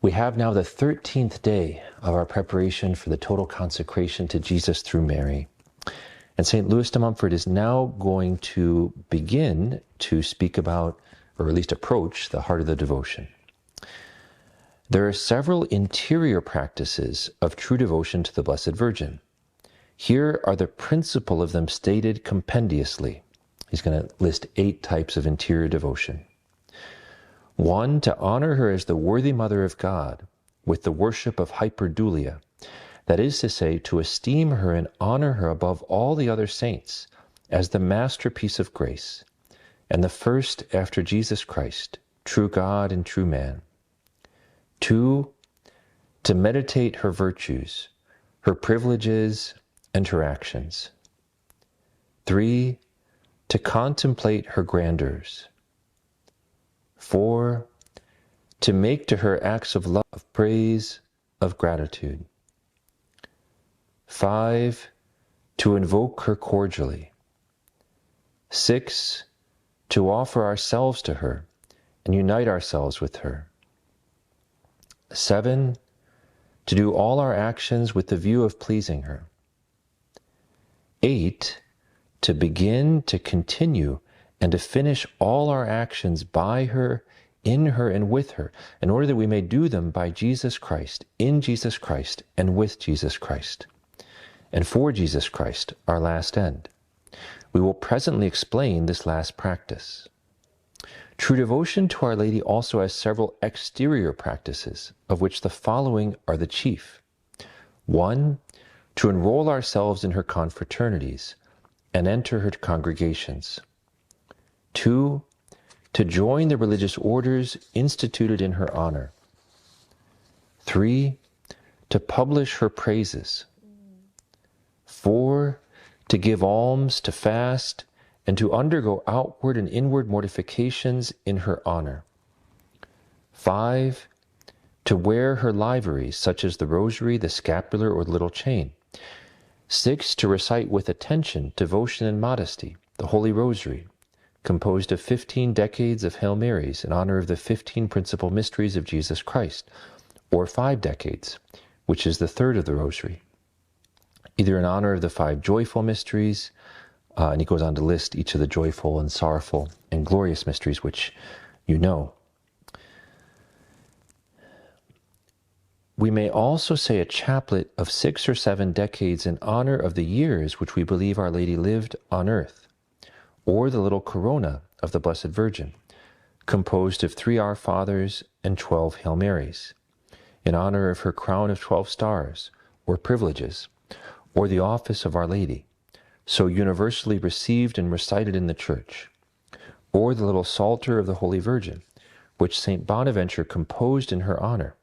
We have now the 13th day of our preparation for the total consecration to Jesus through Mary. And St. Louis de Montfort is now going to begin to speak about, or at least approach, the heart of the devotion. There are several interior practices of true devotion to the Blessed Virgin. Here are the principal of them stated compendiously. He's going to list 8 types of interior devotion. 1, to honor her as the worthy Mother of God, with the worship of hyperdulia. That is to say, to esteem her and honor her above all the other saints as the masterpiece of grace, and the first after Jesus Christ, true God and true man. 2, to meditate her virtues, her privileges, and her actions. 3, to contemplate her grandeurs. 4, to make to her acts of love, of praise, of gratitude. 5, to invoke her cordially. 6, to offer ourselves to her and unite ourselves with her. 7, to do all our actions with the view of pleasing her. 8, to begin, to continue, and to finish all our actions by her, in her, and with her, in order that we may do them by Jesus Christ, in Jesus Christ, and with Jesus Christ, and for Jesus Christ, our last end. We will presently explain this last practice. True devotion to Our Lady also has several exterior practices, of which the following are the chief. 1, to enroll ourselves in her confraternities and enter her congregations. 2, to join the religious orders instituted in her honor. 3, to publish her praises. 4, to give alms, to fast, and to undergo outward and inward mortifications in her honor. 5, to wear her liveries, such as the rosary, the scapular, or the little chain. 6, to recite with attention, devotion, and modesty the Holy Rosary, composed of 15 decades of Hail Marys in honor of the 15 principal mysteries of Jesus Christ, or 5 decades, which is the third of the Rosary, either in honor of the 5 joyful mysteries, and he goes on to list each of the joyful and sorrowful and glorious mysteries, which you know. We may also say a chaplet of 6 or 7 decades in honor of the years which we believe Our Lady lived on earth, or the little corona of the Blessed Virgin, composed of 3 Our Fathers and 12 Hail Marys, in honor of her crown of 12 stars, or privileges, or the office of Our Lady, so universally received and recited in the Church, or the little Psalter of the Holy Virgin, which St. Bonaventure composed in her honor,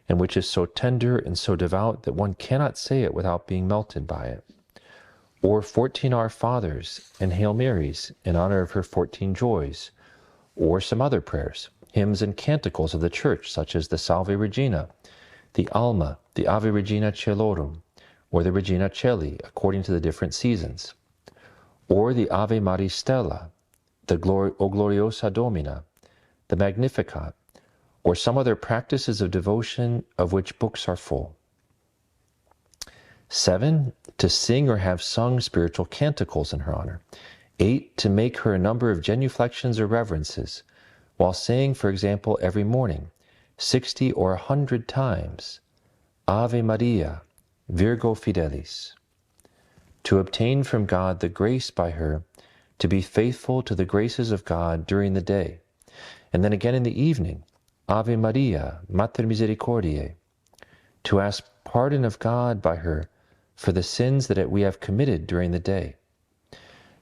and which is so tender and so devout that one cannot say it without being melted by it. Or 14 Our Fathers and Hail Marys in honor of her 14 joys, or some other prayers, hymns and canticles of the Church, such as the Salve Regina, the Alma, the Ave Regina Caelorum, or the Regina Caeli, according to the different seasons, or the Ave Maris Stella, the O Gloriosa Domina, the Magnificat, or some other practices of devotion of which books are full. 7, to sing or have sung spiritual canticles in her honor. 8, to make her a number of genuflections or reverences, while saying, for example, every morning, 60 or 100 times, Ave Maria, Virgo Fidelis. To obtain from God the grace by her to be faithful to the graces of God during the day, and then again in the evening, Ave Maria, Mater Misericordiae, to ask pardon of God by her for the sins that we have committed during the day.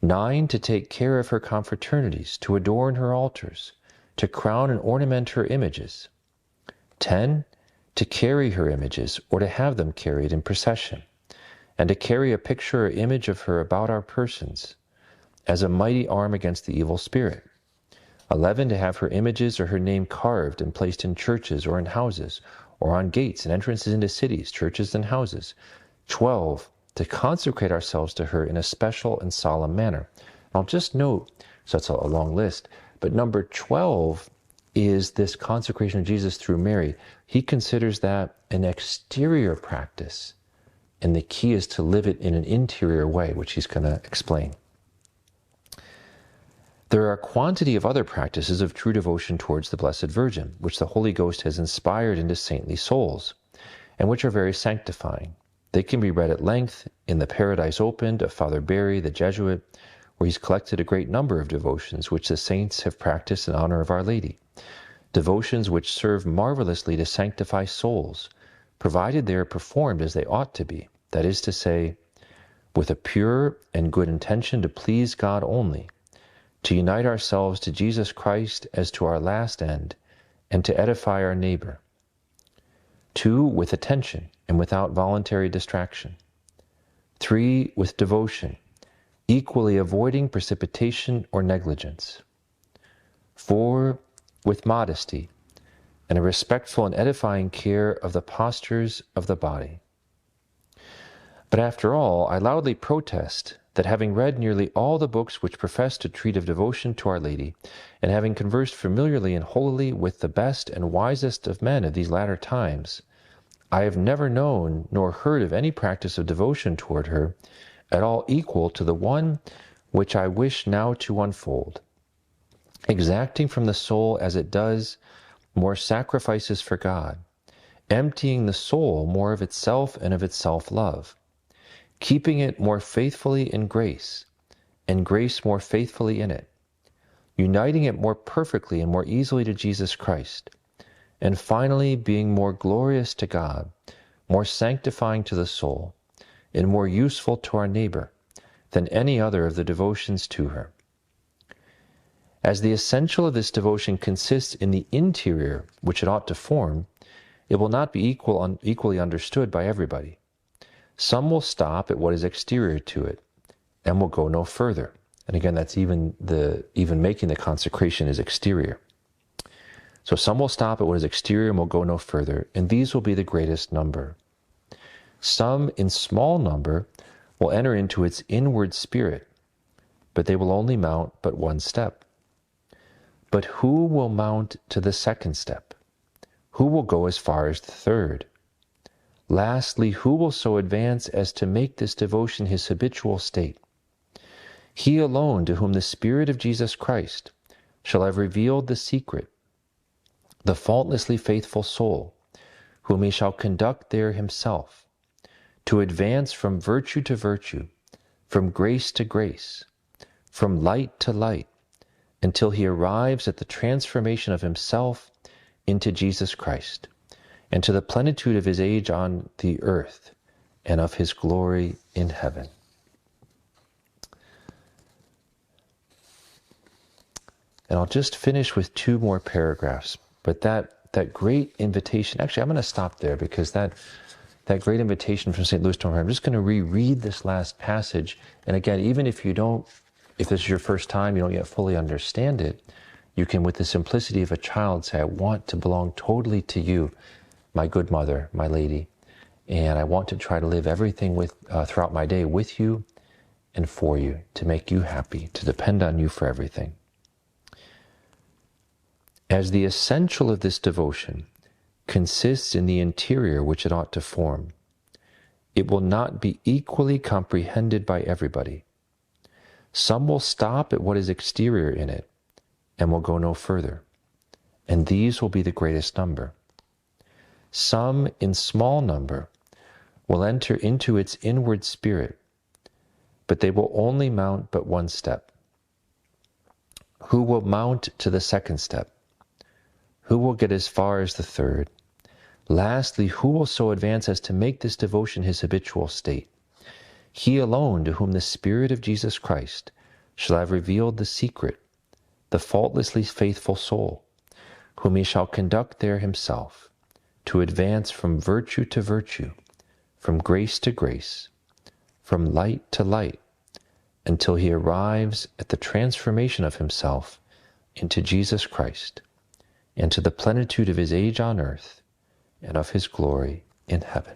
9, to take care of her confraternities, to adorn her altars, to crown and ornament her images. 10, to carry her images, or to have them carried in procession, and to carry a picture or image of her about our persons, as a mighty arm against the evil spirit. 11, to have her images or her name carved and placed in churches or in houses, or on gates and entrances into cities, churches and houses. 12, to consecrate ourselves to her in a special and solemn manner. I'll just note, so that's a long list, but number 12 is this consecration of Jesus through Mary. He considers that an exterior practice, and the key is to live it in an interior way, which he's going to explain. There are a quantity of other practices of true devotion towards the Blessed Virgin, which the Holy Ghost has inspired into saintly souls, and which are very sanctifying. They can be read at length in the Paradise Opened of Father Barry, the Jesuit, where he's collected a great number of devotions which the saints have practiced in honor of Our Lady. Devotions which serve marvelously to sanctify souls, provided they are performed as they ought to be, that is to say, with a pure and good intention to please God only, to unite ourselves to Jesus Christ as to our last end, and to edify our neighbor. 2, with attention and without voluntary distraction. 3, with devotion, equally avoiding precipitation or negligence. 4, with modesty and a respectful and edifying care of the postures of the body. But after all, I loudly protest that having read nearly all the books which profess to treat of devotion to Our Lady, and having conversed familiarly and holily with the best and wisest of men of these latter times, I have never known nor heard of any practice of devotion toward her at all equal to the one which I wish now to unfold, exacting from the soul as it does more sacrifices for God, emptying the soul more of itself and of its self-love, keeping it more faithfully in grace, and grace more faithfully in it, uniting it more perfectly and more easily to Jesus Christ, and finally being more glorious to God, more sanctifying to the soul, and more useful to our neighbor than any other of the devotions to her. As the essential of this devotion consists in the interior which it ought to form, it will not be equally understood by everybody. Some will stop at what is exterior to it, and will go no further. And again, that's even making the consecration is exterior. So some will stop at what is exterior and will go no further, and these will be the greatest number. Some, in small number, will enter into its inward spirit, but they will only mount but one step. But who will mount to the second step? Who will go as far as the third? Lastly, who will so advance as to make this devotion his habitual state? He alone to whom the Spirit of Jesus Christ shall have revealed the secret, the faultlessly faithful soul, whom he shall conduct there himself, to advance from virtue to virtue, from grace to grace, from light to light, until he arrives at the transformation of himself into Jesus Christ, and to the plenitude of his age on the earth, and of his glory in heaven. And I'll just finish with 2 more paragraphs. But that great invitation, actually I'm going to stop there, because that great invitation from St. Louis to Montfort, I'm just going to reread this last passage. And again, even if this is your first time, you don't yet fully understand it, you can, with the simplicity of a child, say, I want to belong totally to you, my good mother, my lady, and I want to try to live everything throughout my day with you and for you, to make you happy, to depend on you for everything. As the essential of this devotion consists in the interior which it ought to form, it will not be equally comprehended by everybody. Some will stop at what is exterior in it, and will go no further, and these will be the greatest number. Some, in small number, will enter into its inward spirit, but they will only mount but one step. Who will mount to the second step? Who will get as far as the third? Lastly, who will so advance as to make this devotion his habitual state? He alone to whom the Spirit of Jesus Christ shall have revealed the secret, the faultlessly faithful soul, whom he shall conduct there himself, to advance from virtue to virtue, from grace to grace, from light to light, until he arrives at the transformation of himself into Jesus Christ, and to the plenitude of his age on earth, and of his glory in heaven.